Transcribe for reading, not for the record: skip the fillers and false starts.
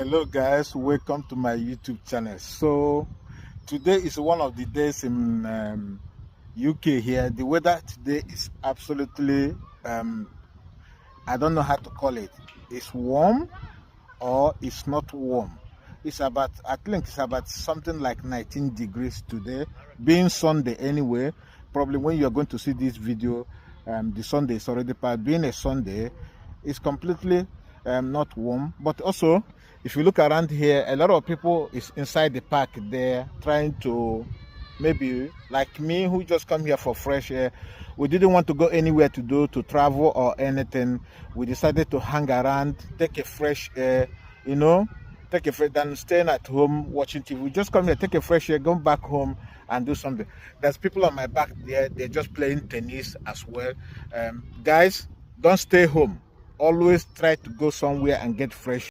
Hello guys, welcome to my YouTube channel. So today is one of the days in UK here. The weather today is absolutely I don't know how to call it. It's warm or it's not warm. It's about, I think it's about something like 19 degrees today, being Sunday anyway. Probably when you're going to see this video, the Sunday is already past. Being a Sunday, it's completely not warm. But also, if you look around here, a lot of people is inside the park there trying to, maybe like me who just come here for fresh air. We didn't want to go anywhere to travel or anything. We decided to hang around, take a fresh air, you know, take a fresh than staying at home watching TV. We just come here, take a fresh air, go back home and do something. There's people on my back there, they're just playing tennis as well. Guys, don't stay home. Always try to go somewhere and get fresh